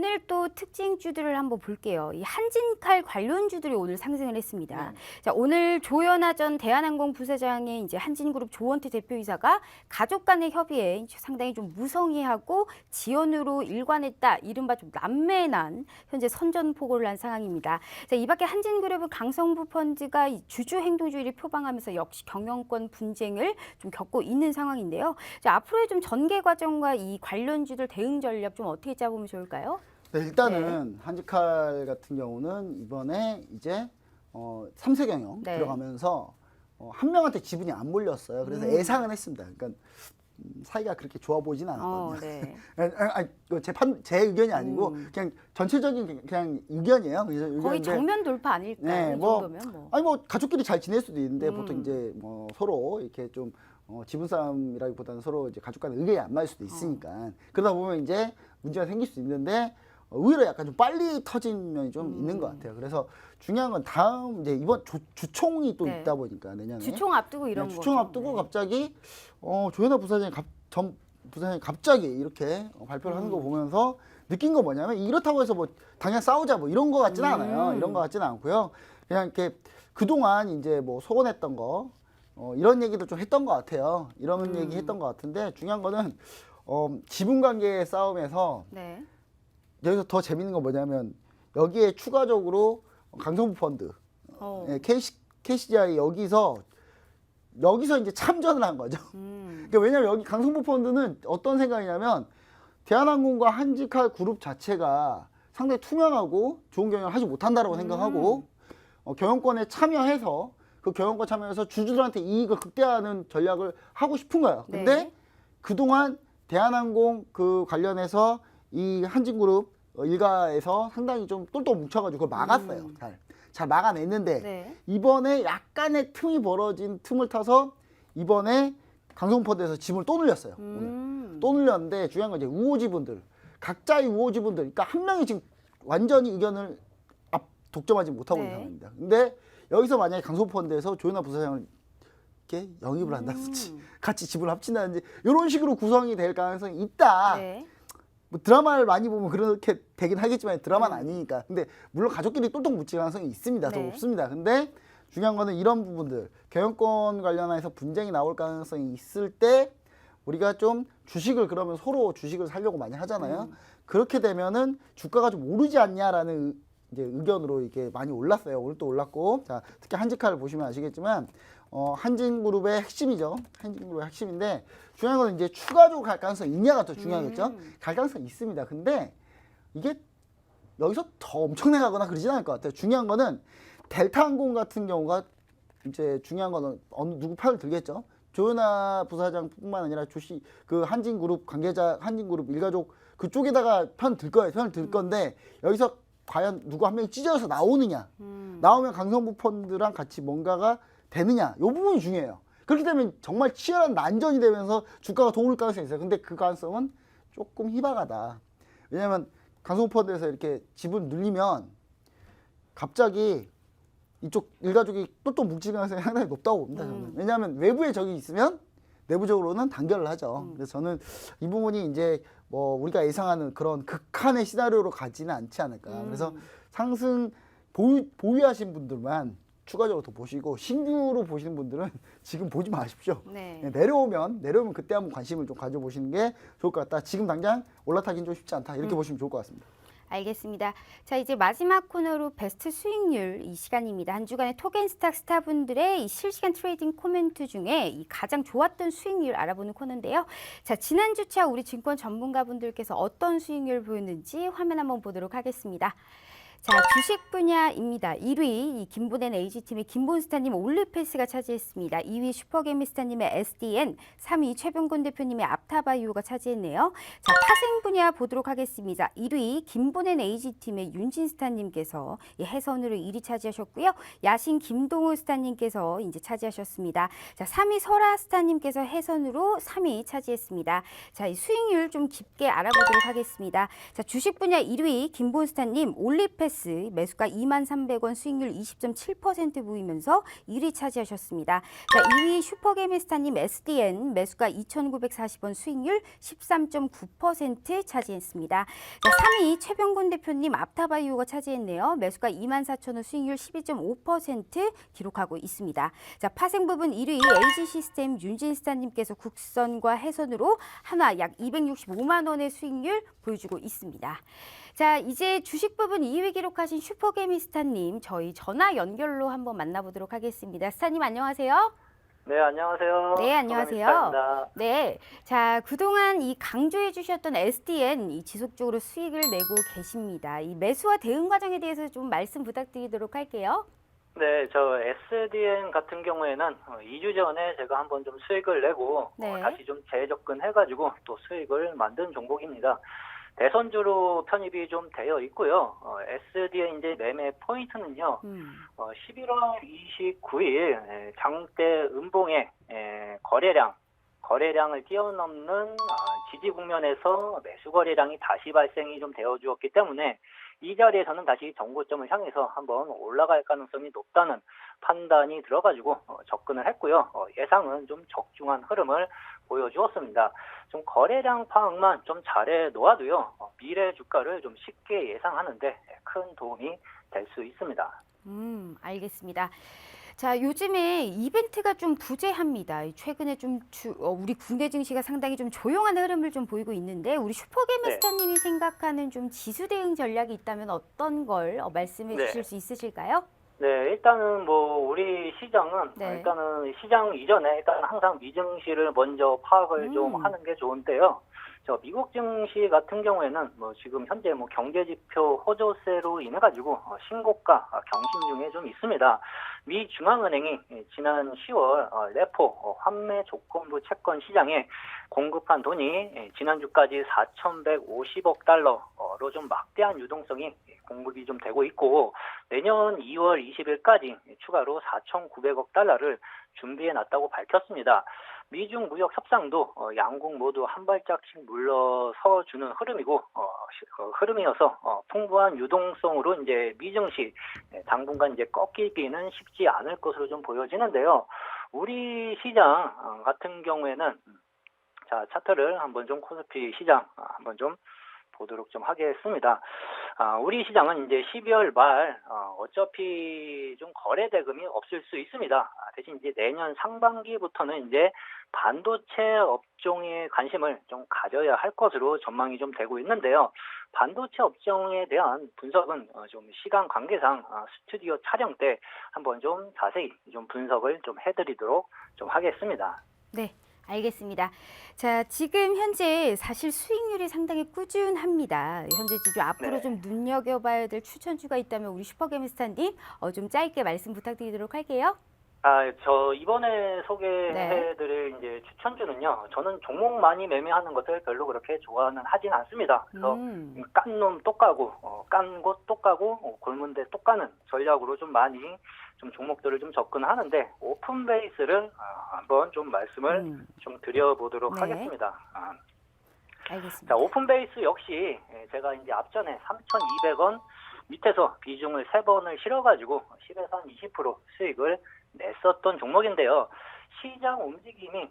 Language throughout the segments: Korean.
오늘 또 특징주들을 한번 볼게요. 이 한진칼 관련주들이 오늘 상승을 했습니다. 자, 오늘 조현아 전 대한항공 부사장의 이제 한진그룹 조원태 대표이사가 가족 간의 협의에 상당히 좀 무성의하고 지연으로 일관했다. 이른바 좀 난매난 현재 선전포고를 한 상황입니다. 자, 이 밖에 한진그룹은 강성부 펀드가 주주 행동주의를 표방하면서 역시 경영권 분쟁을 좀 겪고 있는 상황인데요. 자, 앞으로의 좀 전개 과정과 이 관련주들 대응 전략 좀 어떻게 짜보면 좋을까요? 네, 일단은 한지칼 같은 경우는 이번에 이제 3세 경영 들어가면서 한 명한테 지분이 안 몰렸어요. 그래서 예상은 했습니다. 그러니까 사이가 그렇게 좋아 보진 않았거든요. 제 의견이 아니고 그냥 전체적인 그냥 의견이에요. 거의 정면 돌파 아닐까요? 네, 이 정도면 뭐. 아니 뭐 가족끼리 잘 지낼 수도 있는데 보통 이제 뭐 서로 이렇게 좀 지분 싸움이라기보다는 서로 이제 가족 간의 의견이 안 맞을 수도 있으니까 그러다 보면 이제 문제가 생길 수 있는데 오히려 약간 좀 빨리 터진 면이 좀 있는 것 같아요. 그래서 중요한 건 다음 이제 이번 주총이 또 있다 보니까 내년에 주총 앞두고 이런 거. 주총 앞두고 갑자기 조현아 전 부사장이 갑자기 이렇게 발표를 하는 거 보면서 느낀 거 뭐냐면 이렇다고 해서 뭐 당장 싸우자 뭐 이런 거 같지는 않아요. 이런 거 같지는 않고요. 그냥 이렇게 그동안 이제 뭐 소원했던 거 이런 얘기도 좀 했던 것 같아요. 이런 얘기 했던 것 같은데 중요한 거는 지분 관계의 싸움에서 여기서 더 재밌는 건 뭐냐면 여기에 추가적으로 강성부 펀드, KCGI 여기서 이제 참전을 한 거죠. 그러니까 왜냐면 여기 강성부 펀드는 어떤 생각이냐면 대한항공과 한지칼 그룹 자체가 상당히 투명하고 좋은 경영을 하지 못한다라고 생각하고 경영권에 참여해서 그 경영권 참여해서 주주들한테 이익을 극대화하는 전략을 하고 싶은 거예요. 근데 그동안 대한항공 그 관련해서 이 한진그룹 일가에서 상당히 좀 똘똘 뭉쳐가지고 그걸 막았어요. 잘 막아냈는데 이번에 약간의 틈이 벌어진 틈을 타서 이번에 강성펀드에서 지분을 또 늘렸어요. 오늘. 또 늘렸는데 중요한 건 이제 우호지분들 각자의 우호지분들 그러니까 한 명이 지금 완전히 의견을 독점하지 못하고 있는 상황입니다. 근데 여기서 만약에 강성펀드에서 조현아 부사장을 이렇게 영입을 한다든지 같이 지분을 합친다든지 이런 식으로 구성이 될 가능성이 있다. 뭐 드라마를 많이 보면 그렇게 되긴 하겠지만 드라마는 아니니까. 근데 물론 가족끼리 똘똘 뭉칠 가능성이 있습니다. 더 없습니다. 근데 중요한 거는 이런 부분들 경영권 관련해서 분쟁이 나올 가능성이 있을 때 우리가 좀 주식을 그러면 서로 주식을 사려고 많이 하잖아요. 그렇게 되면은 주가가 좀 오르지 않냐라는 이제 의견으로 이게 많이 올랐어요. 오늘 또 올랐고, 자 특히 한지칼을 보시면 아시겠지만 한진그룹의 핵심이죠. 한진그룹의 핵심인데 중요한 건 이제 추가적으로 갈 가능성이 있냐가 더 중요하겠죠. 갈 가능성이 있습니다. 근데 이게 여기서 더 엄청나게 가거나 그러진 않을 것 같아요. 중요한 거는 델타항공 같은 경우가 이제 중요한 거는 누구 편을 들겠죠. 조현아 부사장뿐만 아니라 그 한진그룹 관계자, 한진그룹 일가족 그쪽에다가 편 들 거예요. 편을 들 건데 여기서 과연 누구 한 명이 찢어져서 나오느냐, 나오면 강성부 펀드랑 같이 뭔가가 되느냐, 이 부분이 중요해요. 그렇게 되면 정말 치열한 난전이 되면서 주가가 더 오를 가능성이 있어요. 근데 그 가능성은 조금 희박하다. 왜냐하면 강성부 펀드에서 이렇게 지분 늘리면 갑자기 이쪽 일가족이 똘똘 뭉칠 가능성이 상당히 높다고 봅니다. 저는. 왜냐하면 외부에 적이 있으면 내부적으로는 단결을 하죠. 그래서 저는 이 부분이 이제 뭐 우리가 예상하는 그런 극한의 시나리오로 가지는 않지 않을까. 그래서 상승 보유하신 분들만 추가적으로 더 보시고 신규로 보시는 분들은 지금 보지 마십시오. 내려오면 그때 한번 관심을 좀 가져보시는 게 좋을 것 같다. 지금 당장 올라타긴 좀 쉽지 않다. 이렇게 보시면 좋을 것 같습니다. 알겠습니다. 자, 이제 마지막 코너로 베스트 수익률 이 시간입니다. 한 주간의 토겐스탁 스타분들의 이 실시간 트레이딩 코멘트 중에 이 가장 좋았던 수익률 알아보는 코너인데요. 자, 지난주차 우리 증권 전문가분들께서 어떤 수익률 보였는지 화면 한번 보도록 하겠습니다. 자, 주식 분야입니다. 1위 이 김보낸 AG팀의 김본스타님 올리패스가 차지했습니다. 2위 슈퍼게미스타님의 SDN, 3위 최병곤 대표님의 앞타바이오가 차지했네요. 자, 파생 분야 보도록 하겠습니다. 1위 김보낸 AG팀의 윤진스타님께서 해선으로 1위 차지하셨고요. 야신 김동우 스타님께서 이제 차지하셨습니다. 자, 3위 설아스타님께서 해선으로 3위 차지했습니다. 자, 이 수익률 좀 깊게 알아보도록 하겠습니다. 자, 주식 분야 1위 김본스타님 올리패스 GS 매수가 23,300원 수익률 20.7% 보이면서 1위 차지하셨습니다. 자, 2위 슈퍼게미스타님 SDN 매수가 2,940원 수익률 13.9% 차지했습니다. 자, 3위 최병곤 대표님 앞타바이오가 차지했네요. 매수가 24,000원 수익률 12.5% 기록하고 있습니다. 자, 파생 부분 1위 AG시스템 윤진스타님께서 국선과 해선으로 한화 약 265만 원의 수익률 보여주고 있습니다. 자, 이제 주식 부분 2위 기록하신 슈퍼게미스타님 저희 전화 연결로 한번 만나보도록 하겠습니다. 스타님 안녕하세요. 네, 안녕하세요. 네, 안녕하세요. 서강민스타입니다. 네, 자, 그동안 이 강조해 주셨던 SDN 이 지속적으로 수익을 내고 계십니다. 이 매수와 대응 과정에 대해서 좀 말씀 부탁드리도록 할게요. 네, 저 SDN 같은 경우에는 2주 전에 제가 한번 좀 수익을 내고 네. 다시 좀 재접근해가지고 또 수익을 만든 종목입니다. 대선주로 편입이 좀 되어 있고요. SDN 이제 매매 포인트는요. 11월 29일 장대 음봉의 거래량을 뛰어넘는 지지 국면에서 매수 거래량이 다시 발생이 좀 되어 주었기 때문에 이 자리에서는 다시 정고점을 향해서 한번 올라갈 가능성이 높다는 판단이 들어가지고 접근을 했고요. 예상은 좀 적중한 흐름을 보여주었습니다. 좀 거래량 파악만 좀 잘해 놓아도요. 미래 주가를 좀 쉽게 예상하는데 큰 도움이 될 수 있습니다. 알겠습니다. 자, 요즘에 이벤트가 좀 부재합니다. 최근에 좀 우리 국내 증시가 상당히 좀 조용한 흐름을 좀 보이고 있는데 우리 슈퍼게미스타님이 생각하는 좀 지수 대응 전략이 있다면 어떤 걸 말씀해 네. 주실 수 있으실까요? 네, 일단은 뭐 우리 시장은 네. 일단은 시장 이전에 일단 항상 미증시를 먼저 파악을 좀 하는 게 좋은데요. 저 미국 증시 같은 경우에는 뭐 지금 현재 뭐 경제 지표 호조세로 인해 가지고 신고가 경신 중에 좀 있습니다. 미 중앙은행이 지난 10월 레포 환매 조건부 채권 시장에 공급한 돈이 지난주까지 4,150억 달러로 좀 막대한 유동성이 공급이 좀 되고 있고 내년 2월 20일까지 추가로 4,900억 달러를 준비해 놨다고 밝혔습니다. 미중 무역 협상도 양국 모두 한 발짝씩 물러서 주는 흐름이어서 풍부한 유동성으로 이제 미증시 당분간 이제 꺾이기는 쉽지 않을 것으로 좀 보여지는데요. 우리 시장 같은 경우에는 자 차트를 한번 좀 코스피 시장 한번 좀 보도록 좀 하겠습니다. 우리 시장은 이제 12월 말 어차피 좀 거래 대금이 없을 수 있습니다. 대신 이제 내년 상반기부터는 이제 반도체 업종에 관심을 좀 가져야 할 것으로 전망이 좀 되고 있는데요. 반도체 업종에 대한 분석은 좀 시간 관계상 스튜디오 촬영 때 한번 좀 자세히 좀 분석을 좀 해드리도록 좀 하겠습니다. 네. 알겠습니다. 자, 지금 현재 사실 수익률이 상당히 꾸준합니다. 현재 지금 앞으로 네. 좀 눈여겨봐야 될 추천주가 있다면 우리 슈퍼게미스타님 좀 짧게 말씀 부탁드리도록 할게요. 저 이번에 소개해드릴 이제 추천주는요. 저는 종목 많이 매매하는 것을 별로 그렇게 하진 않습니다. 그래서 깐 놈 또 까고, 깐 곳 또 까고, 골문 데 또 까는 전략으로 좀 많이 좀 종목들을 좀 접근하는데 오픈 베이스를 한번 좀 말씀을 좀 드려보도록 네. 하겠습니다. 알겠습니다. 자, 오픈 베이스 역시 제가 이제 앞전에 3,200원 밑에서 비중을 3번을 실어가지고 10에서 한 20% 수익을 냈었던 종목인데요. 시장 움직임이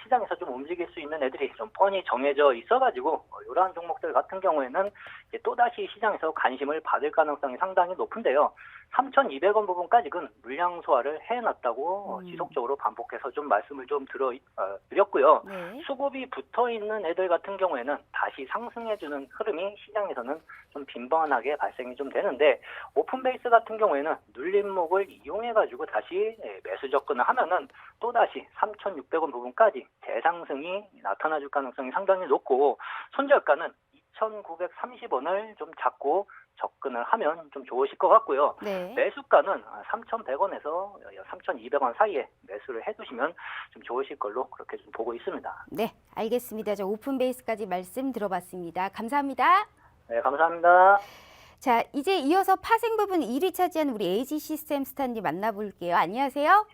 시장에서 좀 움직일 수 있는 애들이 좀 뻔히 정해져 있어가지고 이러한 종목들 같은 경우에는 이제 또다시 시장에서 관심을 받을 가능성이 상당히 높은데요. 3,200원 부분까지는 물량 소화를 해놨다고 지속적으로 반복해서 좀 말씀을 좀 드렸고요. 네. 수급이 붙어있는 애들 같은 경우에는 다시 상승해주는 흐름이 시장에서는 좀 빈번하게 발생이 좀 되는데 오픈 베이스 같은 경우에는 눌림목을 이용해가지고 다시 매수 접근을 하면은 또다시 3,600원 부분까지 재상승이 나타나줄 가능성이 상당히 높고 손절가는 2,930원을 좀 잡고 접근을 하면 좀 좋으실 것 같고요. 네. 매수가는 3,100원에서 3,200원 사이에 매수를 해두시면 좀 좋으실 걸로 그렇게 좀 보고 있습니다. 네, 알겠습니다. 저 오픈 베이스까지 말씀 들어봤습니다. 감사합니다. 네, 감사합니다. 자, 이제 이어서 파생 부분 1위 차지한 우리 AG시스템 스타님 만나볼게요. 안녕하세요.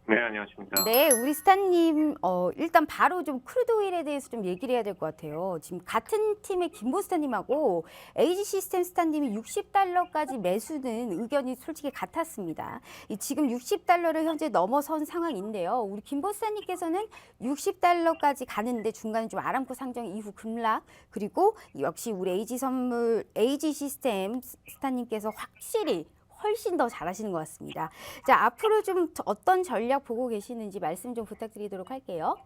네, 안녕하십니까. 네, 우리 스타님, 일단 바로 좀 크루드 오일에 대해서 좀 얘기를 해야 될 것 같아요. 지금 같은 팀의 김보 스타님하고 에이지 시스템 스타님이 $60까지 매수는 의견이 솔직히 같았습니다. 지금 $60를 현재 넘어선 상황인데요. 우리 김보 스타님께서는 $60까지 가는데 중간에 좀 아람코 상정 이후 급락, 그리고 역시 우리 에이지 시스템 스타님께서 확실히 훨씬 더 잘하시는 것 같습니다. 자, 앞으로 좀 어떤 전략 보고 계시는지 말씀 좀 부탁드리도록 할게요.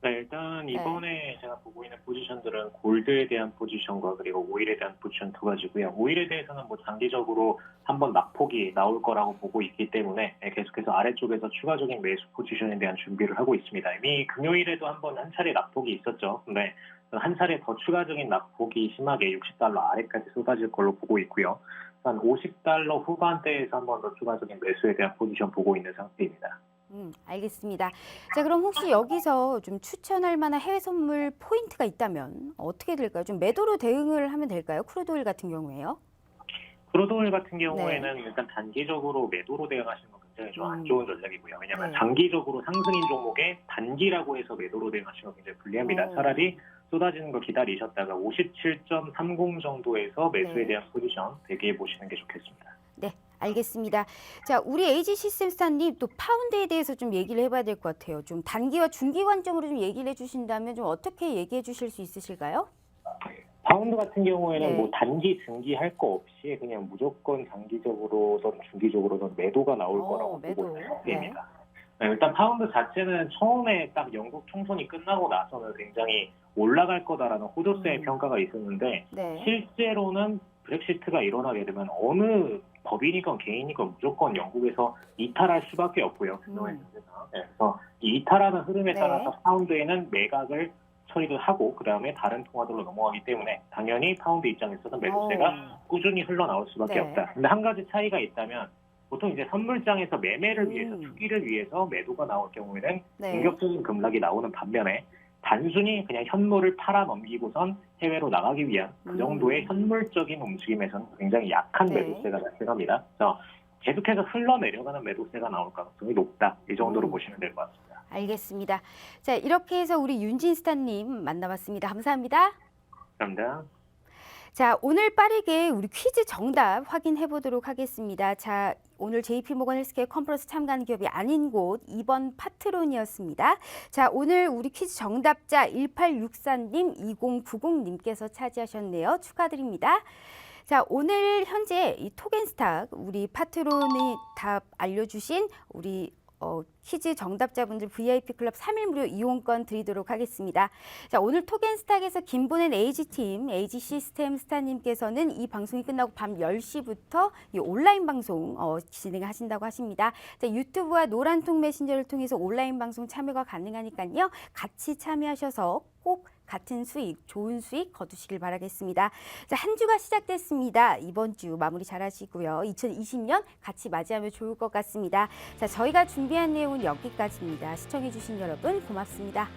네, 일단 이번에 제가 보고 있는 포지션들은 골드에 대한 포지션과 그리고 오일에 대한 포지션 두 가지고요. 오일에 대해서는 뭐 장기적으로 한번 낙폭이 나올 거라고 보고 있기 때문에 계속해서 아래쪽에서 추가적인 매수 포지션에 대한 준비를 하고 있습니다. 이미 금요일에도 한 차례 낙폭이 있었죠. 근데 한 차례 더 추가적인 낙폭이 심하게 $60 아래까지 쏟아질 걸로 보고 있고요. 한 $50 후반대에서 한 번 더 추가적인 매수에 대한 포지션 보고 있는 상태입니다. 알겠습니다. 자, 그럼 혹시 여기서 좀 추천할 만한 해외 선물 포인트가 있다면 어떻게 될까요? 좀 매도로 대응을 하면 될까요? 크루드 오일 같은 경우에요? 크루드 오일 같은 경우에는 일단 단기적으로 매도로 대응하시는 건 굉장히 좀 안 좋은 전략이고요. 왜냐하면 장기적으로 상승인 종목에 단기라고 해서 매도로 대응하시는 건 굉장히 불리합니다. 차라리 쏟아지는 걸 기다리셨다가 57.30 정도에서 매수에 대한 포지션 대기해 보시는 게 좋겠습니다. 네, 알겠습니다. 자, 우리 에이지 시스템 스타님 또 파운드에 대해서 좀 얘기를 해봐야 될 것 같아요. 좀 단기와 중기 관점으로 좀 얘기를 해주신다면 좀 어떻게 얘기해 주실 수 있으실까요? 파운드 같은 경우에는 뭐 단기, 중기 할 거 없이 그냥 무조건 장기적으로든 중기적으로든 매도가 나올 거라고 보고 있는 상태입니다. 네, 일단 파운드 자체는 처음에 딱 영국 총선이 끝나고 나서는 굉장히 올라갈 거다라는 호조세의 평가가 있었는데 실제로는 브렉시트가 일어나게 되면 어느 법인이건 개인이건 무조건 영국에서 이탈할 수밖에 없고요. 그래서 이 이탈하는 흐름에 따라서 파운드에는 매각을 처리를 하고 그 다음에 다른 통화들로 넘어가기 때문에 당연히 파운드 입장에서는 매도세가 꾸준히 흘러나올 수밖에 없다. 근데 한 가지 차이가 있다면 보통 이제 선물장에서 매매를 위해서 투기를 위해서 매도가 나올 경우에는 공격적인 급락이 나오는 반면에 단순히 그냥 현물을 팔아 넘기고선 해외로 나가기 위한 그 정도의 현물적인 움직임에서는 굉장히 약한 매도세가 발생합니다. 그래서 계속해서 흘러내려가는 매도세가 나올 가능성이 높다. 이 정도로 보시면 될 것 같습니다. 알겠습니다. 자, 이렇게 해서 우리 윤진 스타님 만나봤습니다. 감사합니다. 감사합니다. 자, 오늘 빠르게 우리 퀴즈 정답 확인해 보도록 하겠습니다. 자, 오늘 JP모건 헬스케어 컨퍼런스 참가하는 기업이 아닌 곳 2번 파트론이었습니다. 자, 오늘 우리 퀴즈 정답자 1864님, 2090님께서 차지하셨네요. 축하드립니다. 자, 오늘 현재 이 토겐스탁 우리 파트론이 답 알려주신 우리 퀴즈 정답자분들 VIP 클럽 3일 무료 이용권 드리도록 하겠습니다. 자, 오늘 토겐스탁에서 김보낸 에이지팀, 에이지 시스템 스타님께서는 이 방송이 끝나고 밤 10시부터 이 온라인 방송 진행하신다고 하십니다. 자, 유튜브와 노란통 메신저를 통해서 온라인 방송 참여가 가능하니까요. 같이 참여하셔서 꼭 같은 수익, 좋은 수익 거두시길 바라겠습니다. 자, 한 주가 시작됐습니다. 이번 주 마무리 잘 하시고요. 2020년 같이 맞이하면 좋을 것 같습니다. 자, 저희가 준비한 내용은 여기까지입니다. 시청해주신 여러분 고맙습니다.